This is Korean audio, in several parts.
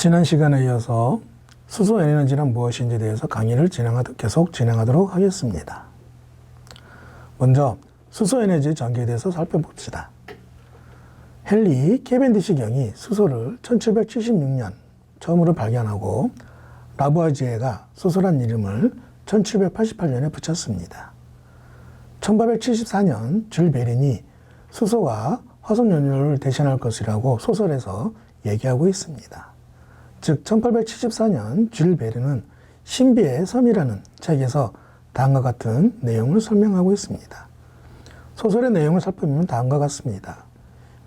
지난 시간에 이어서 수소에너지란 무엇인지에 대해서 강의를 계속 진행하도록 하겠습니다. 먼저 수소에너지 전개에 대해서 살펴봅시다. 헨리 캐벤디시 경이 수소를 1776년 처음으로 발견하고 라부아지에가 수소란 이름을 1788년에 붙였습니다. 1874년 줄 베린이 수소가 화석연료를 대신할 것이라고 소설에서 얘기하고 있습니다. 즉 1874년 줄 베린은 신비의 섬이라는 책에서 다음과 같은 내용을 설명하고 있습니다. 소설의 내용을 살펴보면 다음과 같습니다.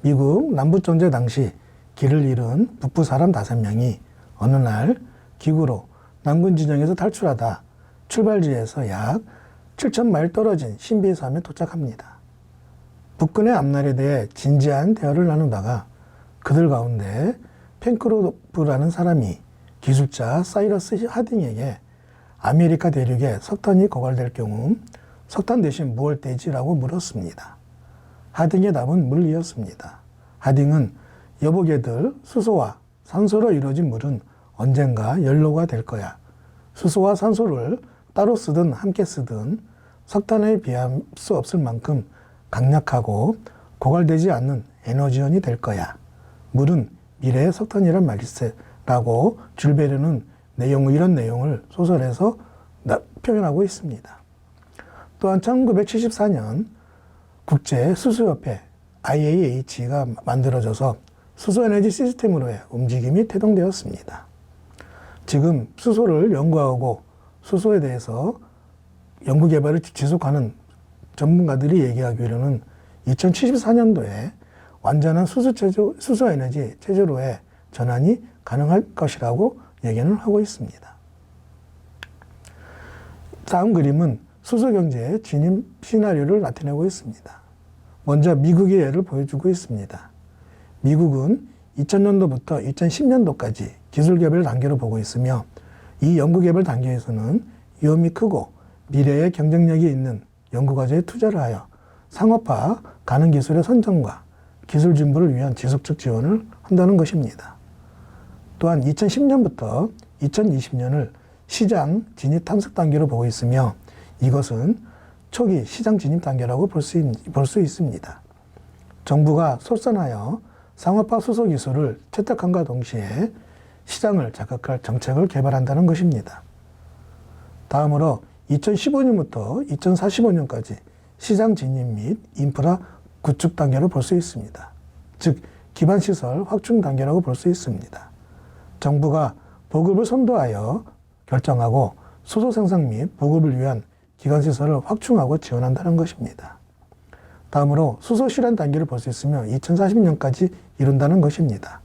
미국 남북전쟁 당시 길을 잃은 북부 사람 5명이 어느 날 기구로 남군 진영에서 탈출하다 출발지에서 약 7,000마일 떨어진 신비의 섬에 도착합니다. 북군의 앞날에 대해 진지한 대화를 나누다가 그들 가운데 펜크로프라는 사람이 기술자 사이러스 하딩에게 아메리카 대륙에 석탄이 고갈될 경우 석탄 대신 무엇을 떼지라고 물었습니다. 하딩의 답은 물이었습니다. 하딩은 여보게들 수소와 산소로 이루어진 물은 언젠가 연료가 될 거야. 수소와 산소를 따로 쓰든 함께 쓰든 석탄에 비할 수 없을 만큼 강력하고 고갈되지 않는 에너지원이 될 거야. 물은 미래의 석탄이란 말일세라고 줄 베르는 이런 내용을 소설에서 표현하고 있습니다. 또한 1974년 국제수소협회 IAH가 만들어져서 수소에너지 시스템으로의 움직임이 태동되었습니다. 지금 수소를 연구하고 수소에 대해서 연구개발을 지속하는 전문가들이 얘기하기로는 2074년도에 완전한 수소에너지 체제로의 전환이 가능할 것이라고 얘기를 하고 있습니다. 다음 그림은 수소경제의 진입 시나리오를 나타내고 있습니다. 먼저 미국의 예를 보여주고 있습니다. 미국은 2000년도부터 2010년도까지 기술개발 단계로 보고 있으며 이 연구개발 단계에서는 위험이 크고 미래의 경쟁력이 있는 연구과제에 투자를 하여 상업화 가능 기술의 선정과 기술 진보를 위한 지속적 지원을 한다는 것입니다. 또한 2010년부터 2020년을 시장 진입 탐색 단계로 보고 있으며 이것은 초기 시장 진입 단계라고 볼 수 있습니다. 정부가 솔선하여 상업화 수소 기술을 채택함과 동시에 시장을 자극할 정책을 개발한다는 것입니다. 다음으로 2015년부터 2045년까지 시장 진입 및 인프라 구축 단계로 볼 수 있습니다. 즉 기반시설 확충 단계라고 볼 수 있습니다. 정부가 보급을 선도하여 결정하고 수소 생산 및 보급을 위한 기반시설을 확충하고 지원한다는 것입니다. 다음으로 수소 실현 단계를 볼 수 있으며 2040년까지 이룬다는 것입니다.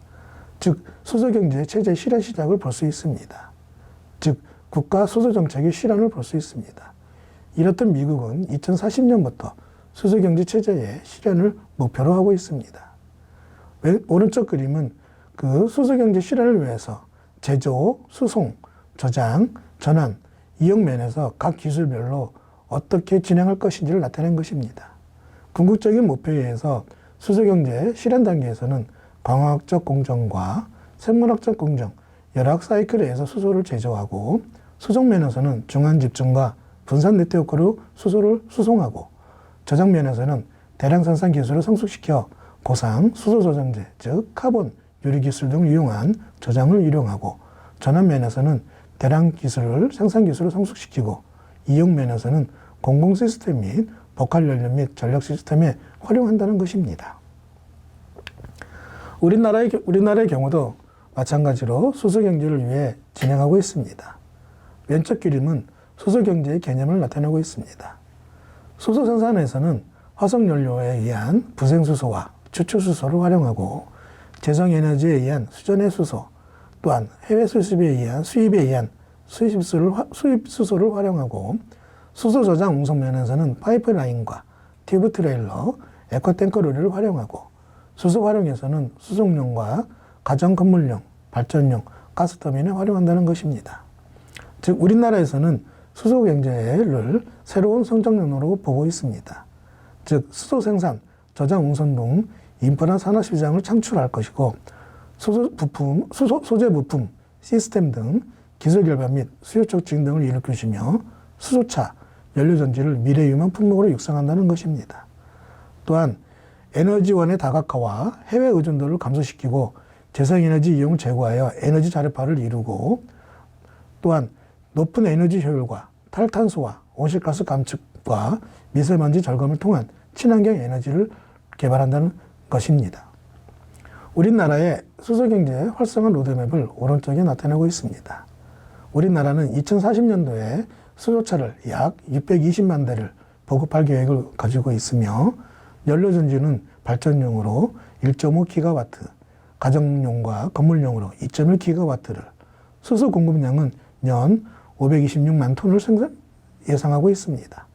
즉 수소경제 체제 실현 시작을 볼 수 있습니다. 즉 국가 수소정책의 실현을 볼 수 있습니다. 이렇듯 미국은 2040년부터 수소경제 체제의 실현을 목표로 하고 있습니다. 오른쪽 그림은 그 수소경제 실현을 위해서 제조, 수송, 저장, 전환, 이용 면에서 각 기술별로 어떻게 진행할 것인지를 나타낸 것입니다. 궁극적인 목표에 의해서 수소경제 실현 단계에서는 광학적 공정과 생물학적 공정, 열학 사이클에 의해서 수소를 제조하고 수송 면에서는 중간 집중과 분산 네트워크로 수소를 수송하고 저장 면에서는 대량 생산 기술을 성숙시켜 고상 수소 저장재, 즉 카본, 유리 기술 등을 이용한 저장을 활용하고 전환 면에서는 대량 기술을 생산 기술을 성숙시키고 이용 면에서는 공공 시스템 및 복합 연료 및 전력 시스템에 활용한다는 것입니다. 우리나라의 경우도 마찬가지로 수소 경제를 위해 진행하고 있습니다. 왼쪽 그림은 수소 경제의 개념을 나타내고 있습니다. 수소 생산에서는 화석연료에 의한 부생수소와 추출수소를 활용하고 재생에너지에 의한 수전의 수소, 또한 해외 수입에 의한 수입수소를 활용하고 수소 저장 운송 면에서는 파이프라인과 튜브 트레일러, 에코탱크로를 활용하고 수소 활용에서는 수송용과 가정 건물용, 발전용, 가스터빈을 활용한다는 것입니다. 즉 우리나라에서는 수소 경제를 새로운 성장용으로 보고 있습니다. 즉 수소 생산, 저장 운송 등 인프라 산업 시장을 창출할 것이고 소재 부품, 시스템 등 기술 결반 및 수요 촉진 등을 일으키시며 수소차, 연료전지를 미래 유망 품목으로 육성한다는 것입니다. 또한 에너지원의 다각화와 해외 의존도를 감소시키고 재생에너지 이용을 제고하여 에너지 자립화를 이루고, 또한 높은 에너지 효율과 탈탄소와 온실가스 감축과 미세먼지 절감을 통한 친환경 에너지를 개발한다는 것입니다. 우리나라의 수소경제 활성화 로드맵을 오른쪽에 나타내고 있습니다. 우리나라는 2040년도에 수소차를 약 620만 대를 보급할 계획을 가지고 있으며, 연료전지는 발전용으로 1.5기가와트, 가정용과 건물용으로 2.1기가와트를, 수소 공급량은 년 526만 톤을 예상하고 있습니다.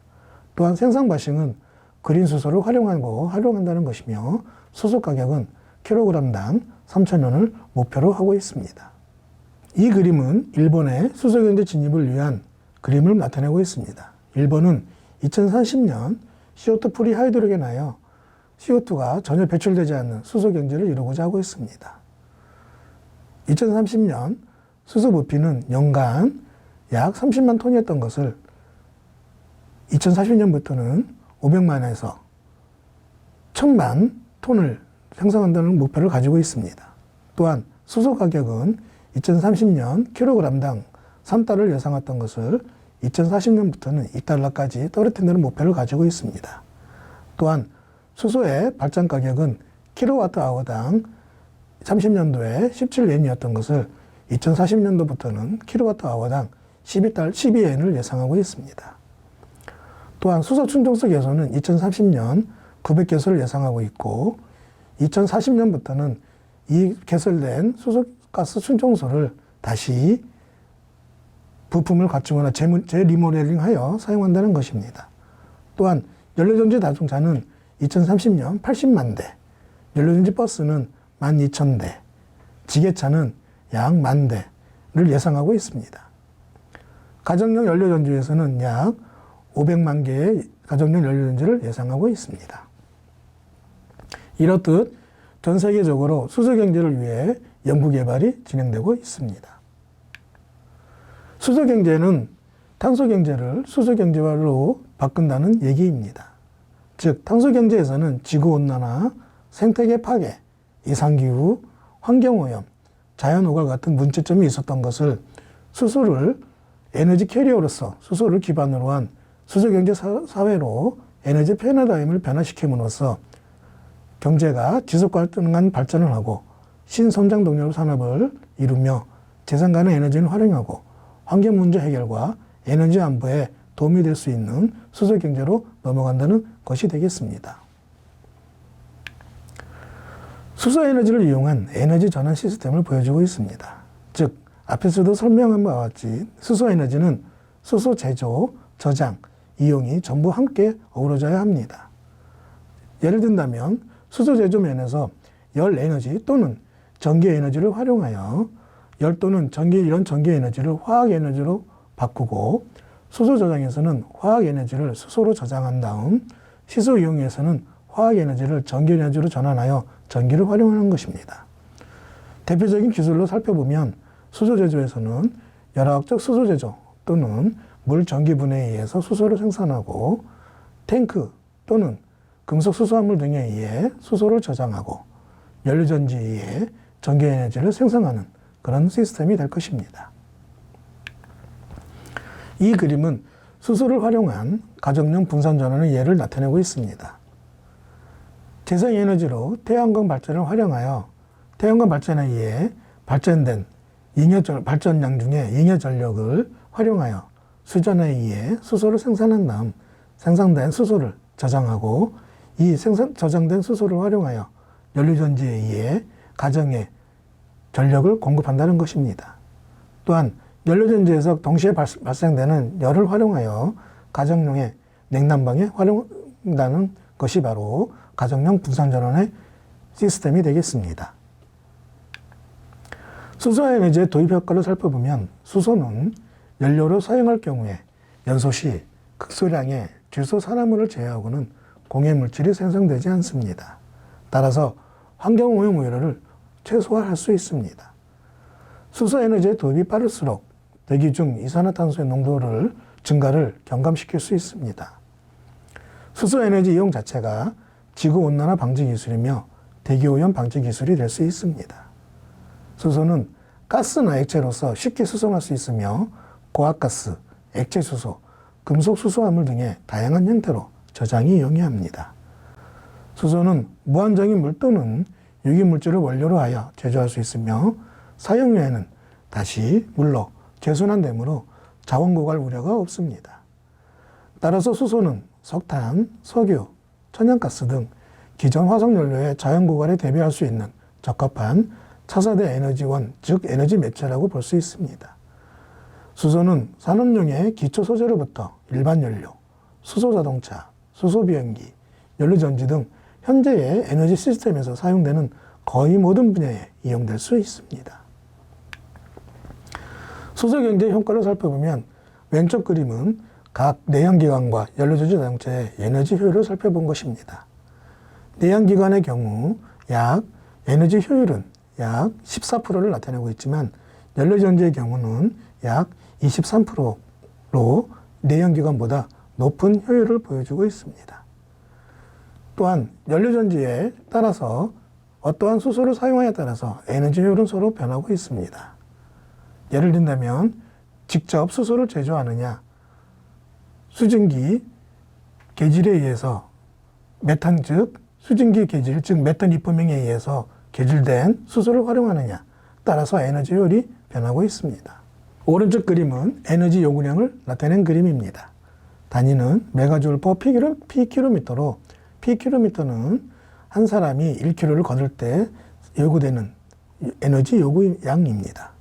또한 생산 방식은 그린 수소를 활용한다는 것이며, 수소 가격은 킬로그램당 3,000원을 목표로 하고 있습니다. 이 그림은 일본의 수소경제 진입을 위한 그림을 나타내고 있습니다. 일본은 2030년 CO2 프리 하이드로겐하여 CO2가 전혀 배출되지 않는 수소경제를 이루고자 하고 있습니다. 2030년 수소 부피는 연간 약 30만 톤이었던 것을 2040년부터는 500만에서 1000만 톤을 생산한다는 목표를 가지고 있습니다. 또한 수소 가격은 2030년 킬로그램당 3달러를 예상했던 것을 2040년부터는 2달러까지 떨어뜨리는 목표를 가지고 있습니다. 또한 수소의 발전 가격은 킬로와트아워당 30년도에 17엔이었던 것을 2040년도부터는 킬로와트아워당 12엔을 예상하고 있습니다. 또한 수소 충전소 개소는 2030년 900개소를 예상하고 있고, 2040년부터는 이 개설된 수소가스 충전소를 다시 부품을 갖추거나 재리모델링하여 사용한다는 것입니다. 또한 연료전지 자동차는 2030년 80만 대, 연료전지 버스는 12,000대, 지게차는 약 10,000대를 예상하고 있습니다. 가정용 연료전지에서는 약 500만 개의 가정용 연료전지를 예상하고 있습니다. 이렇듯 전 세계적으로 수소 경제를 위해 연구 개발이 진행되고 있습니다. 수소 경제는 탄소 경제를 수소 경제로 바꾼다는 얘기입니다. 즉, 탄소 경제에서는 지구 온난화, 생태계 파괴, 이상기후, 환경오염, 자연오갈 같은 문제점이 있었던 것을 수소를 에너지 캐리어로서 수소를 기반으로 한 수소경제 사회로 에너지 패러다임을 변화시킴으로써 경제가 지속 가능한 발전을 하고 신성장 동력 산업을 이루며 재생 가능 에너지를 활용하고 환경 문제 해결과 에너지 안보에 도움이 될 수 있는 수소 경제로 넘어간다는 것이 되겠습니다. 수소 에너지를 이용한 에너지 전환 시스템을 보여주고 있습니다. 즉, 앞에서도 설명한 바와 같이 수소 에너지는 수소 제조, 저장, 이용이 전부 함께 어우러져야 합니다. 예를 든다면 수소 제조 면에서 열 에너지 또는 전기 에너지를 활용하여 열 또는 이런 전기 에너지를 화학 에너지로 바꾸고, 수소 저장에서는 화학 에너지를 수소로 저장한 다음 시소 이용에서는 화학 에너지를 전기 에너지로 전환하여 전기를 활용하는 것입니다. 대표적인 기술로 살펴보면 수소 제조에서는 열화학적 수소 제조 또는 물 전기 분해에 의해서 수소를 생산하고, 탱크 또는 금속 수소화물 등에 의해 수소를 저장하고, 연료전지에 의해 전기 에너지를 생성하는 그런 시스템이 될 것입니다. 이 그림은 수소를 활용한 가정용 분산 전환의 예를 나타내고 있습니다. 재생에너지로 태양광 발전을 활용하여 태양광 발전에 의해 발전된 발전량 중에 잉여 전력을 활용하여 수전에 의해 수소를 생산한 다음 생산된 수소를 저장하고, 이 저장된 수소를 활용하여 연료전지에 의해 가정에 전력을 공급한다는 것입니다. 또한 연료전지에서 동시에 발생되는 열을 활용하여 가정용의 냉난방에 활용한다는 것이 바로 가정용 분산전환의 시스템이 되겠습니다. 수소에너지의 도입 효과를 살펴보면 수소는 연료로 사용할 경우에 연소 시 극소량의 질소 산화물을 제외하고는 공해 물질이 생성되지 않습니다. 따라서 환경오염 우려를 최소화할 수 있습니다. 수소 에너지의 도입이 빠를수록 대기 중 이산화탄소의 농도를 증가를 경감시킬 수 있습니다. 수소 에너지 이용 자체가 지구온난화 방지 기술이며 대기오염 방지 기술이 될 수 있습니다. 수소는 가스나 액체로서 쉽게 수송할 수 있으며 고압가스, 액체수소, 금속수소화물 등의 다양한 형태로 저장이 용이합니다. 수소는 무한정인 물 또는 유기물질을 원료로 하여 제조할 수 있으며 사용 후에는 다시 물로 재순환되므로 자원 고갈 우려가 없습니다. 따라서 수소는 석탄, 석유, 천연가스 등 기존 화석연료의 자연 고갈에 대비할 수 있는 적합한 차세대 에너지원, 즉 에너지 매체라고 볼 수 있습니다. 수소는 산업용의 기초 소재로부터 일반 연료, 수소자동차, 수소비행기, 연료전지 등 현재의 에너지 시스템에서 사용되는 거의 모든 분야에 이용될 수 있습니다. 수소 경제의 효과를 살펴보면 왼쪽 그림은 각 내연기관과 연료전지 자동차의 에너지 효율을 살펴본 것입니다. 내연기관의 경우 에너지 효율은 약 14%를 나타내고 있지만 연료전지의 경우는 약 23%로 내연기관보다 높은 효율을 보여주고 있습니다. 또한 연료전지에 따라서 어떠한 수소를 사용하에 따라서 에너지 효율은 서로 변하고 있습니다. 예를 든다면 직접 수소를 제조하느냐, 수증기 계질에 의해서 메탄 즉 수증기 계질 즉 메탄 입포명에 의해서 계질된 수소를 활용하느냐 따라서 에너지 효율이 변하고 있습니다. 오른쪽 그림은 에너지 요구량을 나타낸 그림입니다. 단위는 메가줄 퍼 피킬로미터로 피킬로미터는 한 사람이 1km를 걸을 때 요구되는 에너지 요구량입니다.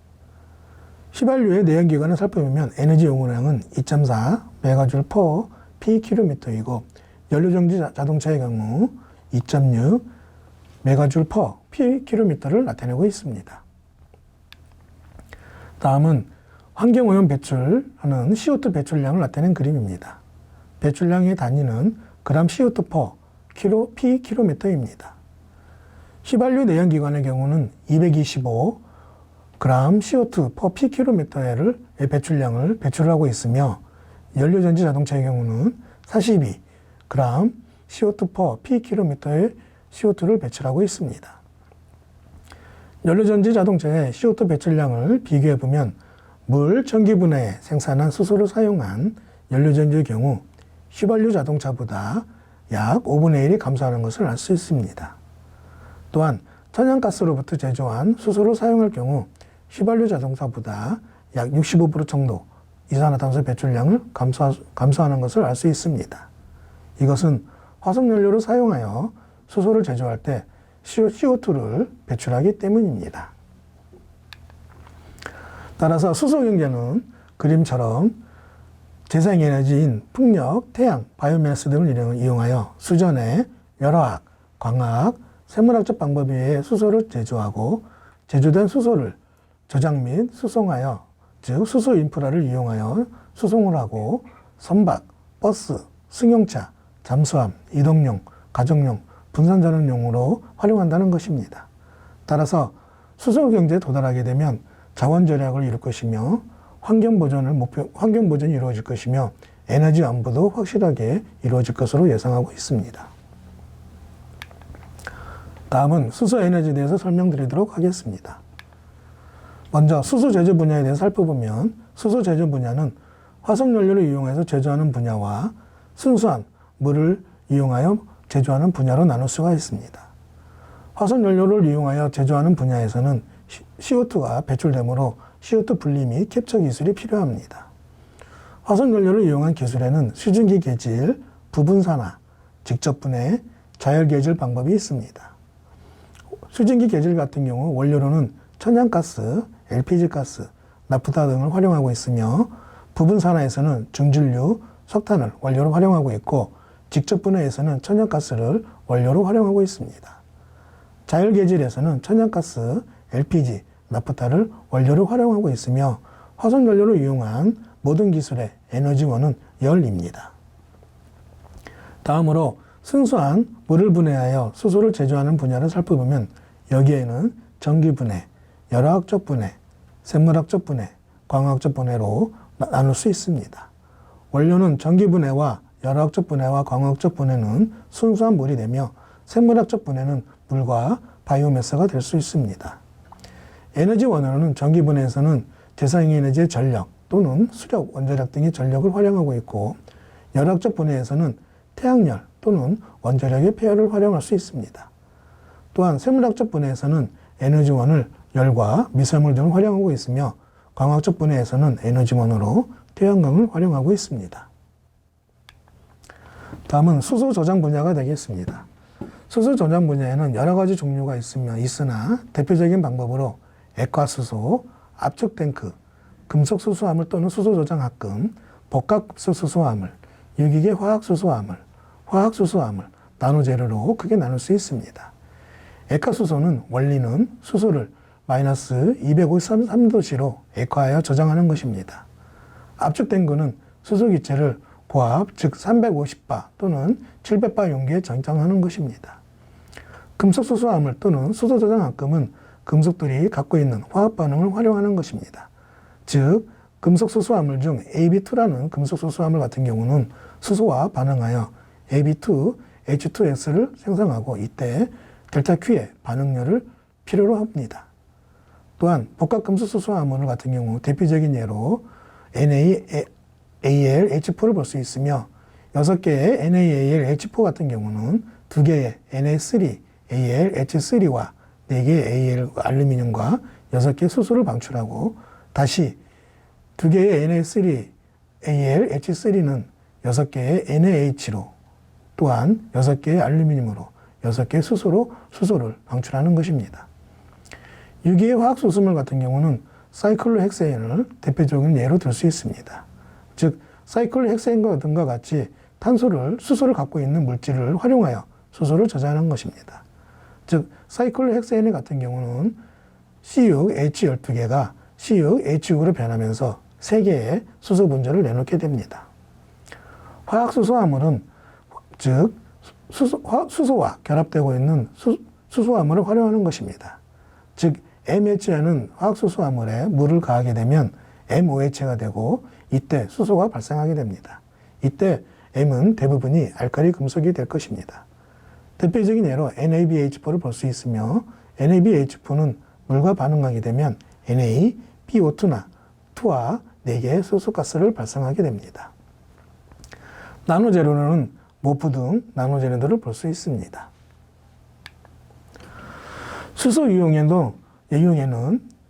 휘발유의 내연기관을 살펴보면 에너지 요구량은 2.4 메가줄 퍼 피킬로미터이고 연료전지 자동차의 경우 2.6 메가줄 퍼 피킬로미터를 나타내고 있습니다. 다음은 환경오염 배출하는 CO2 배출량을 나타낸 그림입니다. 배출량의 단위는 그램 CO2 퍼 피킬로미터입니다. 휘발유 내연기관의 경우는 225 그램 CO2 퍼 피킬로미터의 배출량을 배출하고 있으며 연료전지 자동차의 경우는 42 그램 CO2 퍼 피킬로미터의 CO2를 배출하고 있습니다. 연료전지 자동차의 CO2 배출량을 비교해보면 물 전기분해에 생산한 수소를 사용한 연료전지의 경우 휘발유 자동차보다 약 5분의 1이 감소하는 것을 알 수 있습니다. 또한 천연가스로부터 제조한 수소를 사용할 경우 휘발유 자동차보다 약 65% 정도 이산화탄소 배출량을 감소하는 것을 알 수 있습니다. 이것은 화석연료를 사용하여 수소를 제조할 때 CO2를 배출하기 때문입니다. 따라서 수소 경제는 그림처럼 재생에너지인 풍력, 태양, 바이오매스 등을 이용하여 수전에 열화학, 광학, 생물학적 방법에 의해 수소를 제조하고 제조된 수소를 저장 및 수송하여 즉 수소 인프라를 이용하여 수송을 하고 선박, 버스, 승용차, 잠수함, 이동용, 가정용, 분산전원용으로 활용한다는 것입니다. 따라서 수소 경제에 도달하게 되면 자원 절약을 이룰 것이며 환경 보전이 이루어질 것이며 에너지 안보도 확실하게 이루어질 것으로 예상하고 있습니다. 다음은 수소 에너지에 대해서 설명드리도록 하겠습니다. 먼저 수소 제조 분야에 대해서 살펴보면 수소 제조 분야는 화석연료를 이용해서 제조하는 분야와 순수한 물을 이용하여 제조하는 분야로 나눌 수가 있습니다. 화석연료를 이용하여 제조하는 분야에서는 CO2가 배출되므로 CO2 분리 및 캡처 기술이 필요합니다. 화석연료를 이용한 기술에는 수증기 계질, 부분산화, 직접 분해, 자열 계질 방법이 있습니다. 수증기 계질 같은 경우 원료로는 천연가스, LPG가스, 나프타 등을 활용하고 있으며 부분산화에서는 중진류, 석탄을 원료로 활용하고 있고 직접 분해에서는 천연가스를 원료로 활용하고 있습니다. 자율계질에서는 천연가스, LPG, 나프타를 원료로 활용하고 있으며 화석연료를 이용한 모든 기술의 에너지원은 열입니다. 다음으로 순수한 물을 분해하여 수소를 제조하는 분야를 살펴보면 여기에는 전기분해, 열화학적 분해, 생물학적 분해, 광학적 분해로 나눌 수 있습니다. 원료는 전기분해와 열화학적 분해와 광학적 분해는 순수한 물이 되며 생물학적 분해는 물과 바이오매스가 될 수 있습니다. 에너지 원료는 전기분해에서는 대상의 에너지의 전력 또는 수력, 원자력 등의 전력을 활용하고 있고 열화학적 분해에서는 태양열 또는 원자력의 폐열을 활용할 수 있습니다. 또한 생물학적 분해에서는 에너지원을 열과 미세물 등을 활용하고 있으며 광학적 분해에서는 에너지원으로 태양광을 활용하고 있습니다. 다음은 수소 저장 분야가 되겠습니다. 수소 저장 분야에는 여러 가지 종류가 있으나 대표적인 방법으로 액화수소, 압축탱크, 금속수소화물 또는 수소저장합금, 복합수소화물, 유기계 화학수소화물, 화학수소화물, 나노재료로 크게 나눌 수 있습니다. 액화수소는 원리는 수소를 마이너스 253도씨로 액화하여 저장하는 것입니다. 압축탱크는 수소기체를 고압, 즉 350바 또는 700바 용기에 저장하는 것입니다. 금속수소화물 또는 수소저장합금은 금속들이 갖고 있는 화학반응을 활용하는 것입니다. 즉, 금속수소화물 중 AB2라는 금속수소화물 같은 경우는 수소와 반응하여 AB2H2S를 생성하고 이때 델타 Q의 반응열을 필요로 합니다. 또한 복합금속수소화물 같은 경우 대표적인 예로 NaAlH4를 볼 수 있으며 6개의 NaAlH4 같은 경우는 2개의 Na3AlH3와 4개의 Al 알루미늄과 6개의 수소를 방출하고 다시 2개의 Na3AlH3는 6개의 NaH로 또한 6개의 알루미늄으로 6개의 수소를 방출하는 것입니다. 유기의 화학수소물 같은 경우는 사이클로헥세인을 대표적인 예로 들 수 있습니다. 즉, 사이클로헥세인과 등과 같이 수소를 갖고 있는 물질을 활용하여 수소를 저장하는 것입니다. 즉, 사이클로헥세인 같은 경우는 C6H12개가 C6H6으로 변하면서 3개의 수소 분자를 내놓게 됩니다. 화학수소화물은 즉 수소와 결합되고 있는 수소화물을 활용하는 것입니다. 즉 MHN은 화학수소화물에 물을 가하게 되면 MOH가 되고 이때 수소가 발생하게 됩니다. 이때 M은 대부분이 알칼리 금속이 될 것입니다. 대표적인 예로 NaBH4를 볼 수 있으며 NaBH4는 물과 반응하게 되면 NaBO2나 2와 4개의 수소가스를 발생하게 됩니다. 나노재료로는 모프 등 나노재료들을 볼 수 있습니다. 수소 이용에는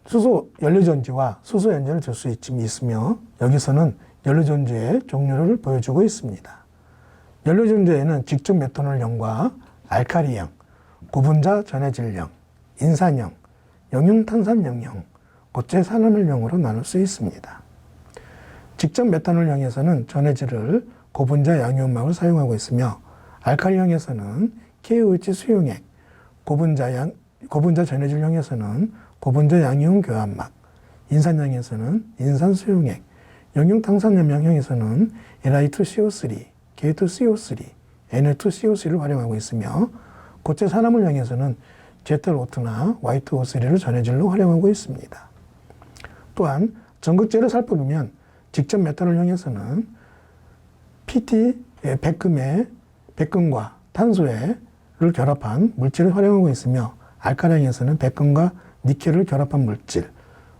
수소 연료전지와 수소 연료를 줄 수 있으며 여기서는 연료전지의 종류를 보여주고 있습니다. 연료전지에는 직접 메탄올형과 알카리형, 고분자 전해질형, 인산형, 영융탄산형형, 고체 산화물형으로 나눌 수 있습니다. 직접 메탄올형에서는 전해질을 고분자 양이온막을 사용하고 있으며 알카리형에서는 KOH 수용액, 고분자 전해질형에서는 고분자 양이온 교환막, 인산형에서는 인산 수용액, 영융탄산염형에서는 Li2CO3, K2CO3, Na2CO3를 활용하고 있으며 고체 산화물형에서는 ZO2나 Y2O3를 전해질로 활용하고 있습니다. 또한 전극제를 살펴보면 직접 메탄올형에서는 PT, 백금과 탄소를 결합한 물질을 활용하고 있으며 알카리형에서는 백금과 니켈을 결합한 물질,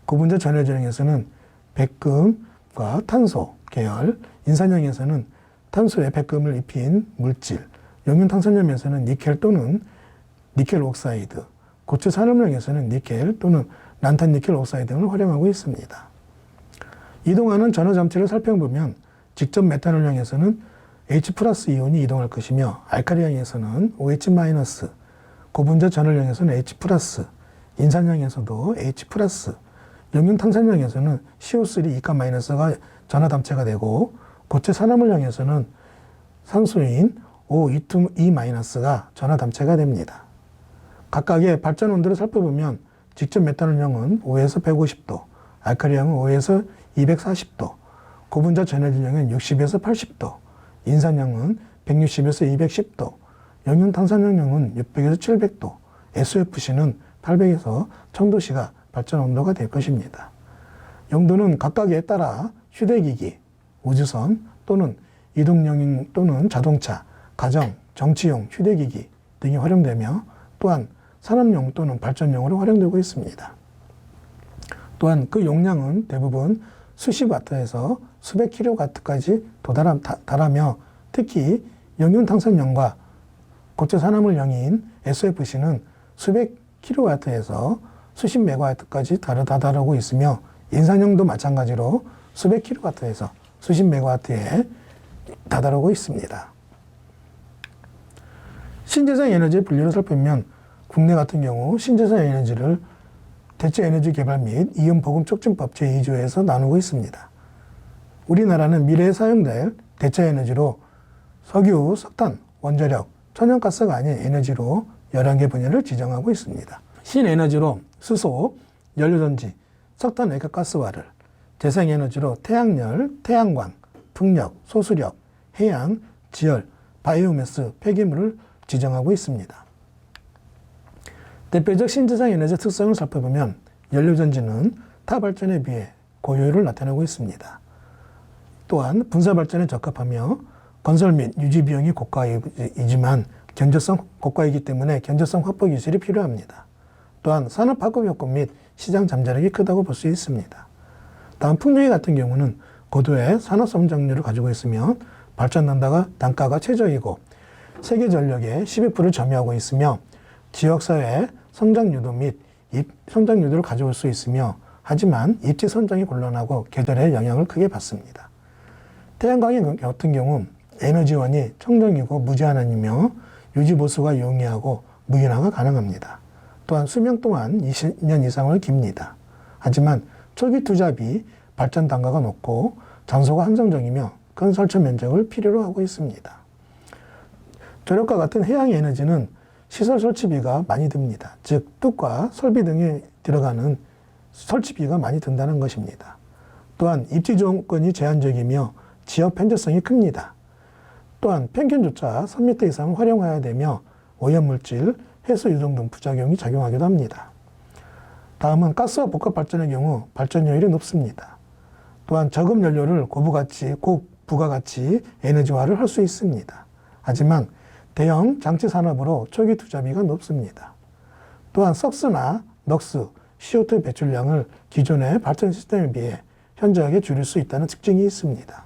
고분자 전해질형에서는 백금과 탄소 계열, 인산형에서는 탄소에 백금을 입힌 물질, 영융탄산염에서는 니켈 또는 니켈 옥사이드, 고체 산화물형에서는 니켈 또는 난탄 니켈 옥사이드 등을 활용하고 있습니다. 이동하는 전하장치를 살펴보면 직접 메탄올형에서는 H 플러스 이온이 이동할 것이며 알카리형에서는 OH 마이너스, 고분자 전월형에서는 H 플러스, 인산형에서도 H 플러스, 영융탄산형에서는 CO3 이가 마이너스가 전하담체가 되고 고체 산화물형에서는 산소인 O2 마이너스가 전하담체가 됩니다. 각각의 발전 온도를 살펴보면 직접 메탄올형은 5에서 150도, 알카리형은 5에서 240도, 고분자 전해질형은 60에서 80도, 인산형은 160에서 210도, 영융탄산형은 600에서 700도, SOFC는 800에서 1000도씨가 발전 온도가 될 것입니다. 용도는 각각에 따라 휴대기기, 우주선 또는 이동용 또는 자동차, 가정, 정치용 휴대기기 등이 활용되며 또한 산업용 또는 발전용으로 활용되고 있습니다. 또한 그 용량은 대부분 수십 와트에서 수백 킬로와트까지 달하며 특히 영윤탕산용과 고체 산화물용인 SOFC는 수백 킬로와트에서 수십 메가와트까지 다루고 있으며 인산용도 마찬가지로 수백 킬로와트에서 수십 메가와트에 다다르고 있습니다. 신재생 에너지의 분류를 살펴보면 국내 같은 경우 신재생 에너지를 대체 에너지 개발 및 이윤 보급 촉진법 제2조에서 나누고 있습니다. 우리나라는 미래에 사용될 대체 에너지로 석유, 석탄, 원자력, 천연가스가 아닌 에너지로 11개 분야를 지정하고 있습니다. 신에너지로 수소, 연료전지, 석탄 액화가스화를, 재생에너지로 태양열, 태양광, 풍력, 소수력, 해양, 지열, 바이오매스, 폐기물을 지정하고 있습니다. 대표적 신재생 에너지 특성을 살펴보면 연료전지는 타발전에 비해 고효율을 나타내고 있습니다. 또한 분사발전에 적합하며 건설 및 유지 비용이 고가이지만 고가이기 때문에 견적성 확보 기술이 필요합니다. 또한 산업 파급 효과 및 시장 잠재력이 크다고 볼 수 있습니다. 다음 풍력이 같은 경우는 고도의 산업 성장률을 가지고 있으며 발전 단가가 최저이고 세계 전력의 12%를 점유하고 있으며 지역사회 성장유도 및 성장유도를 가져올 수 있으며 하지만 입지 선정이 곤란하고 계절의 영향을 크게 받습니다. 태양광의 같은 경우 에너지원이 청정이고 무제한이며 유지보수가 용이하고 무인화가 가능합니다. 또한 수명 또한 20년 이상을 깁니다. 하지만 초기 투자비, 발전 단가가 높고 장소가 한정적이며 큰 설치 면적을 필요로 하고 있습니다. 저력과 같은 해양 에너지는 시설 설치비가 많이 듭니다. 즉 뚝과 설비 등에 들어가는 설치비가 많이 든다는 것입니다. 또한 입지 조건이 제한적이며 지역 편제성이 큽니다. 또한 평균조차 3m 이상을 활용해야 되며 오염물질, 해수 유동 등 부작용이 작용하기도 합니다. 다음은 가스와 복합발전의 경우 발전효율이 높습니다. 또한 저급 연료를 고부가가치 에너지화를 할 수 있습니다. 하지만 대형 장치 산업으로 초기 투자비가 높습니다. 또한 석스나 넉스, CO2 배출량을 기존의 발전 시스템에 비해 현저하게 줄일 수 있다는 특징이 있습니다.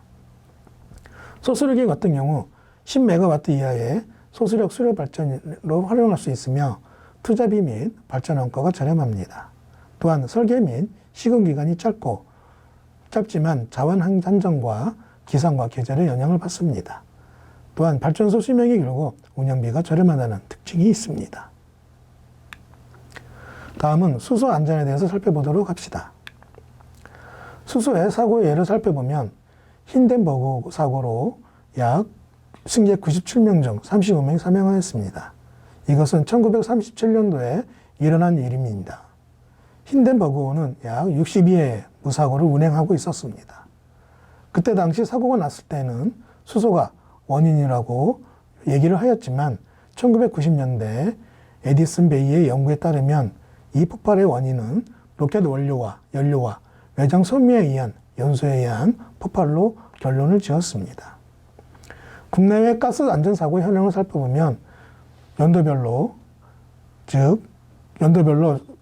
소수력기 같은 경우 10메가와트 이하의 소수력 수력 발전으로 활용할 수 있으며 투자비 및 발전 원가가 저렴합니다. 또한 설계 및 시공 기간이 짧지만 자원 한정과 기상과 계절의 영향을 받습니다. 또한 발전소 수명이 길고 운영비가 저렴하다는 특징이 있습니다. 다음은 수소 안전에 대해서 살펴보도록 합시다. 수소의 사고의 예를 살펴보면 힌덴버그 사고로 약 승객 97명 중 35명이 사망하였습니다. 이것은 1937년도에 일어난 일입니다. 힌덴버그호는 약 62회의 무사고를 운행하고 있었습니다. 그때 당시 사고가 났을 때는 수소가 원인이라고 얘기를 하였지만 1990년대 에디슨 베이의 연구에 따르면 이 폭발의 원인은 로켓 연료와 외장 섬유에 의한 연소에 의한 폭발로 결론을 지었습니다. 국내외 가스 안전사고 현황을 살펴보면 연도별로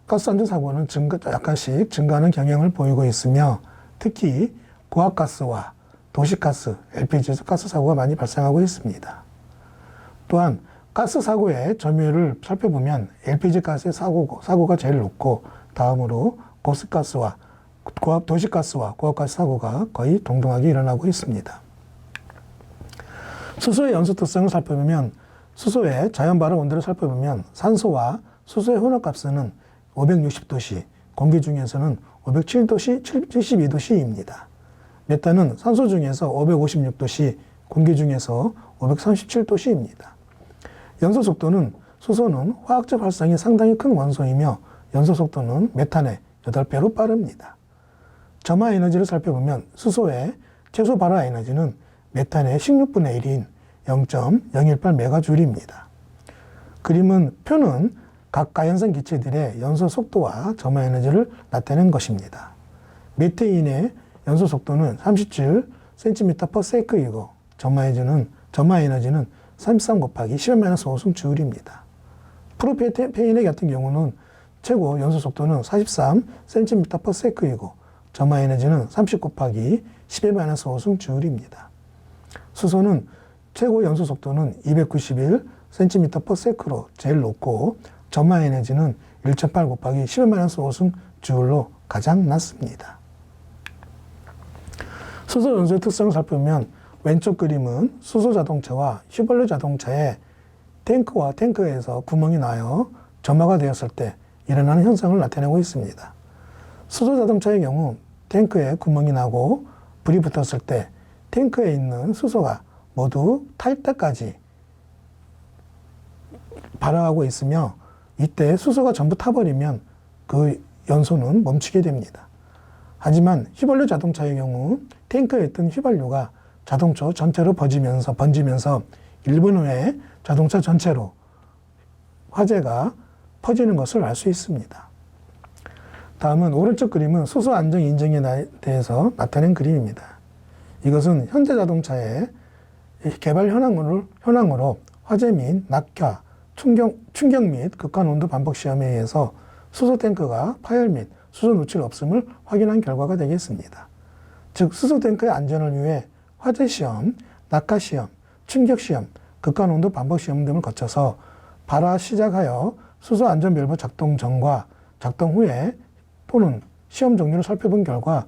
가스 안전사고는 약간씩 증가하는 경향을 보이고 있으며 특히 고압가스와 도시가스, LPG 가스 사고가 많이 발생하고 있습니다. 또한 가스 사고의 점유율을 살펴보면 LPG 가스의 사고가 제일 높고 다음으로 도시가스와 고압가스 사고가 거의 동등하게 일어나고 있습니다. 수소의 연소 특성을 살펴보면 수소의 자연 발화 온도를 살펴보면 산소와 수소의 혼합가스는 560도씨, 공기 중에서는 507도씨, 72도씨입니다. 메탄은 산소 중에서 556도씨, 공기 중에서 537도씨입니다. 연소 속도는 수소는 화학적 활성이 상당히 큰 원소이며 연소 속도는 메탄의 8배로 빠릅니다. 점화 에너지를 살펴보면 수소의 최소 발화 에너지는 메탄의 16분의 1인 0.018메가줄입니다. 표는 각 가연성 기체들의 연소 속도와 점화 에너지를 나타낸 것입니다. 메테인의 연소 속도는 37cm/s이고 점화 에너지는 33 곱하기 10-5승 주울입니다. 프로페인의 같은 경우는 최고 연소 속도는 43cm/s이고 점화 에너지는 30 곱하기 10-5승 주울입니다. 수소는 최고 연소 속도는 291cm/s로 제일 높고 점화 에너지는 1,008 곱하기 10-5승 주울로 가장 낮습니다. 수소 연소의 특성을 살펴보면 왼쪽 그림은 수소 자동차와 휘발유 자동차의 탱크와 탱크에서 구멍이 나여 점화가 되었을 때 일어나는 현상을 나타내고 있습니다. 수소 자동차의 경우 탱크에 구멍이 나고 불이 붙었을 때 탱크에 있는 수소가 모두 탈 때까지 발화하고 있으며 이때 수소가 전부 타버리면 그 연소는 멈추게 됩니다. 하지만 휘발유 자동차의 경우 탱크에 있던 휘발유가 자동차 전체로 번지면서 1분 후에 자동차 전체로 화재가 퍼지는 것을 알 수 있습니다. 다음은 오른쪽 그림은 수소 안정 인증에 대해서 나타낸 그림입니다. 이것은 현대 자동차의 개발 현황으로 화재 및 낙하, 충격 및 극한 온도 반복 시험에 의해서 수소 탱크가 파열 및 수소 누출 없음을 확인한 결과가 되겠습니다. 즉 수소 탱크의 안전을 위해 화재 시험, 낙하 시험, 충격 시험, 극한 온도 반복 시험 등을 거쳐서 발화 시작하여 수소 안전 밸브 작동 전과 작동 후에 또는 시험 종료를 살펴본 결과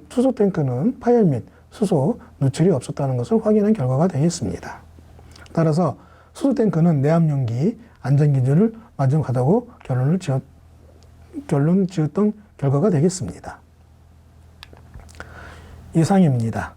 수소 탱크는 파열 및 수소 누출이 없었다는 것을 확인한 결과가 되겠습니다. 따라서 수소 탱크는 내압용기 안전 기준을 만족하다고 결론 지었던 결과가 되겠습니다. 이상입니다.